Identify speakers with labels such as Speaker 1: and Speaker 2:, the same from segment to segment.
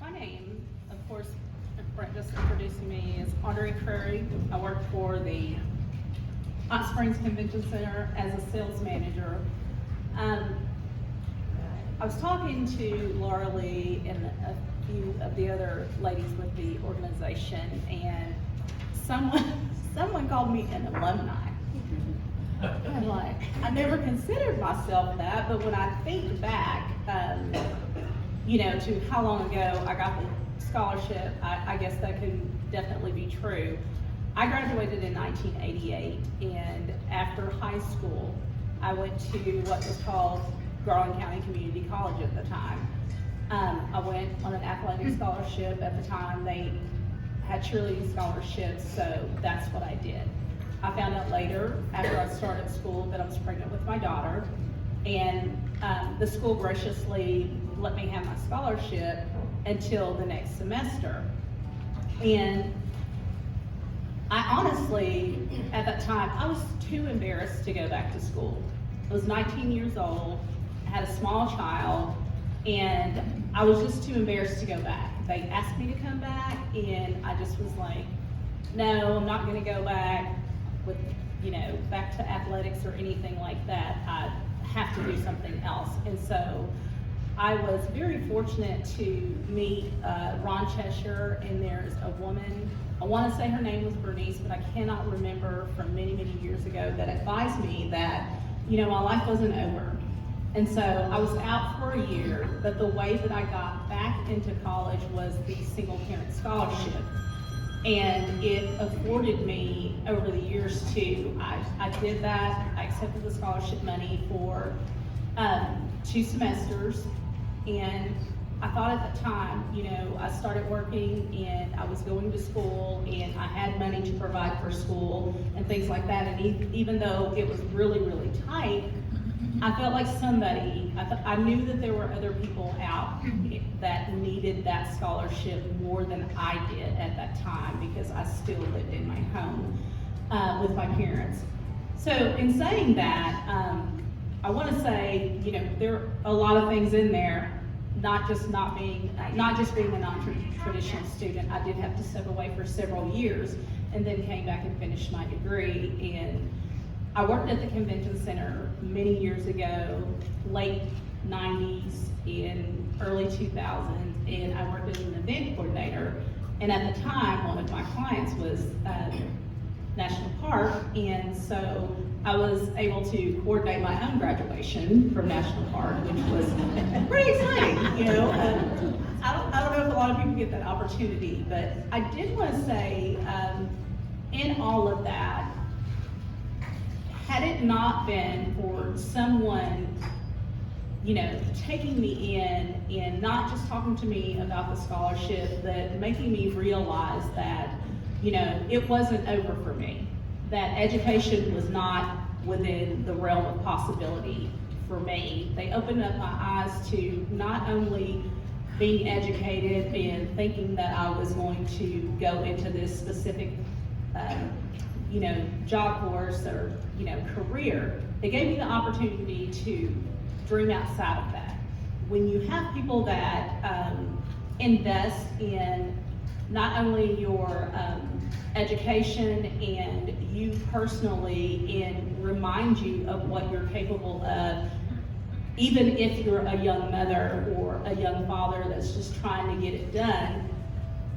Speaker 1: My name, of course, Brent just introducing me, is Aundrea. I work for the Hot Springs Convention Center as a sales manager. I was talking to Laura Lee and a few of the other ladies with the organization, and someone called me an alumni. I'm like, I never considered myself that, but when I think back, to how long ago I got the scholarship, I guess that could definitely be true. I graduated in 1988, and after high school, I went to what was called Garland County Community College at the time. I went on an athletic scholarship at the time. They had cheerleading scholarships, so that's what I did. I found out later, after I started school, that I was pregnant with my daughter, and the school graciously let me have my scholarship until the next semester. And I honestly, at that time, I was too embarrassed to go back to school. I was 19 years old, had a small child, and I was just too embarrassed to go back. They asked me to come back, and I just was like, no, I'm not gonna go back with, back to athletics or anything like that. I have to do something else. And so I was very fortunate to meet Ron Cheshire, and there's a woman, I want to say her name was Bernice, but I cannot remember, from many, many years ago, that advised me that, my life wasn't over. And so I was out for a year, but the way that I got back into college was the single parent scholarship. And it afforded me over the years I did that. I accepted the scholarship money for 2 semesters. And I thought at the time, I started working and I was going to school and I had money to provide for school and things like that. And even though it was really, really tight, I felt like I knew that there were other people out that needed that scholarship more than I did at that time, because I still lived in my home with my parents. So in saying that, I want to say, there are a lot of things in there, not just being a non-traditional student. I did have to step away for several years and then came back and finished my degree. And I worked at the convention center many years ago, late 90s and early 2000s, and I worked as an event coordinator. And at the time, one of my clients was National Park, and so I was able to coordinate my own graduation from National Park, which was pretty exciting. I don't know if a lot of people get that opportunity, but I did want to say, in all of that, had it not been for someone, taking me in and not just talking to me about the scholarship, but making me realize that, it wasn't over for me, that education was not within the realm of possibility for me. They opened up my eyes to not only being educated and thinking that I was going to go into this specific job course or, career. They gave me the opportunity to dream outside of that. When you have people that invest in not only your education and you personally, and remind you of what you're capable of, even if you're a young mother or a young father that's just trying to get it done,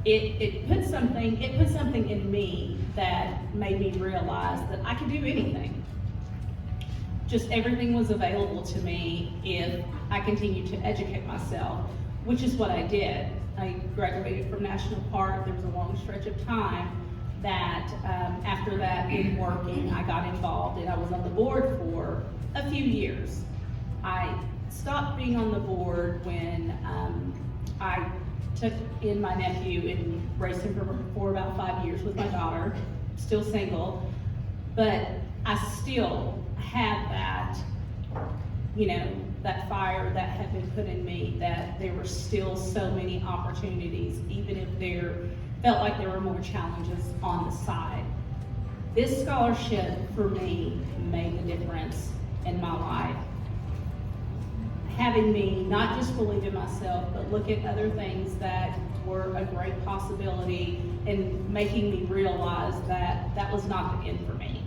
Speaker 1: it put something in me that made me realize that I could do anything. Just everything was available to me if I continued to educate myself, which is what I did. I graduated from National Park. There was a long stretch of time that after that, in working, I got involved, and I was on the board for a few years. I stopped being on the board when I took in my nephew and raised him for about 5 years with my daughter, still single, but I still had that, that fire that had been put in me, that there were still so many opportunities, even if there felt like there were more challenges on the side. This scholarship for me made the difference in my life. having me not just believe in myself, but look at other things that were a great possibility, and making me realize that that was not the end for me.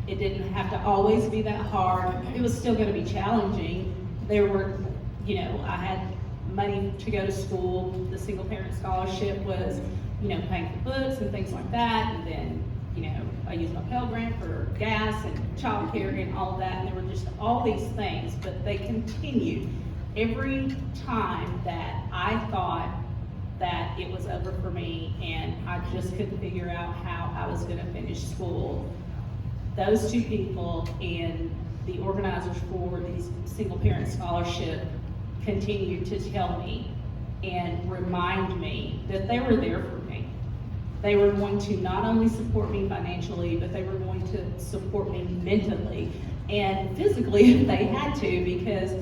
Speaker 1: It didn't have to always be that hard. It was still going to be challenging. There were, you know, I had money to go to school. The single parent scholarship was, you know, paying for books and things like that. And then, you know, I used my Pell Grant for gas and childcare and all of that. And there were just all these things, but they continued. Every time that I thought that it was over for me and I just couldn't figure out how I was going to finish school, those two people and the organizers for these single parent scholarship continued to tell me and remind me that they were there for me. They were going to not only support me financially, but they were going to support me mentally and physically if they had to, because,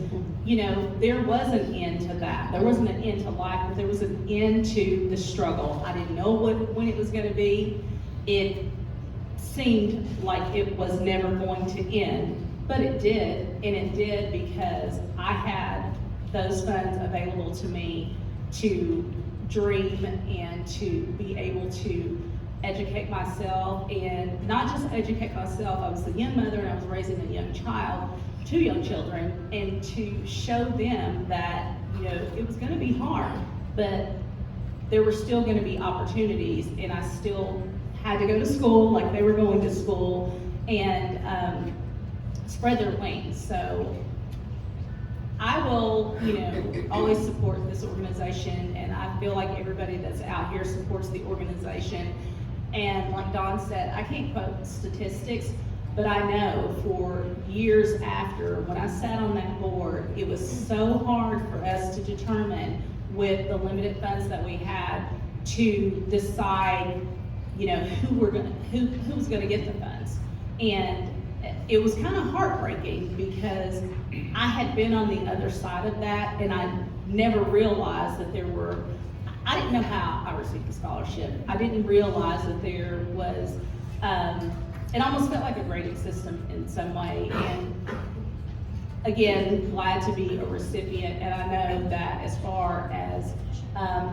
Speaker 1: you know, there was an end to that. There wasn't an end to life, but there was an end to the struggle. I didn't know when it was going to be. It seemed like it was never going to end, but it did, and it did because I had those funds available to me to dream and to be able to educate myself, and not just educate myself. I was a young mother and I was raising a young child, 2 young children, and to show them that, you know, it was going to be hard, but there were still going to be opportunities, and I still had to go to school like they were going to school, and spread their wings. So I will, you know, always support this organization, and I feel like everybody that's out here supports the organization. And like Dawn said, I can't quote statistics, but I know for years after, when I sat on that board, it was so hard for us to determine, with the limited funds that we had, to decide, you know, who was gonna get the funds. And it was kind of heartbreaking because I had been on the other side of that, and I never realized that there were, I didn't know how I received the scholarship. I didn't realize that there was, it almost felt like a grading system in some way. And again, glad to be a recipient, and I know that as far as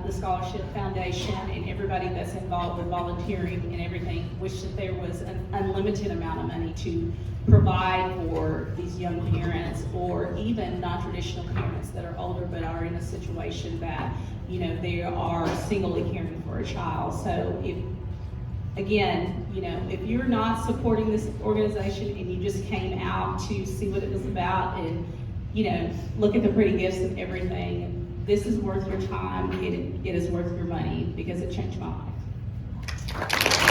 Speaker 1: the Scholarship Foundation and everybody that's involved with volunteering and everything, wish that there was an unlimited amount of money to provide for these young parents, or even non-traditional parents that are older but are in a situation that, you know, they are singly caring for a child. So if, again, you know, if you're not supporting this organization and you just came out to see what it was about and, you know, look at the pretty gifts and everything, this is worth your time. It is worth your money, because it changed my life.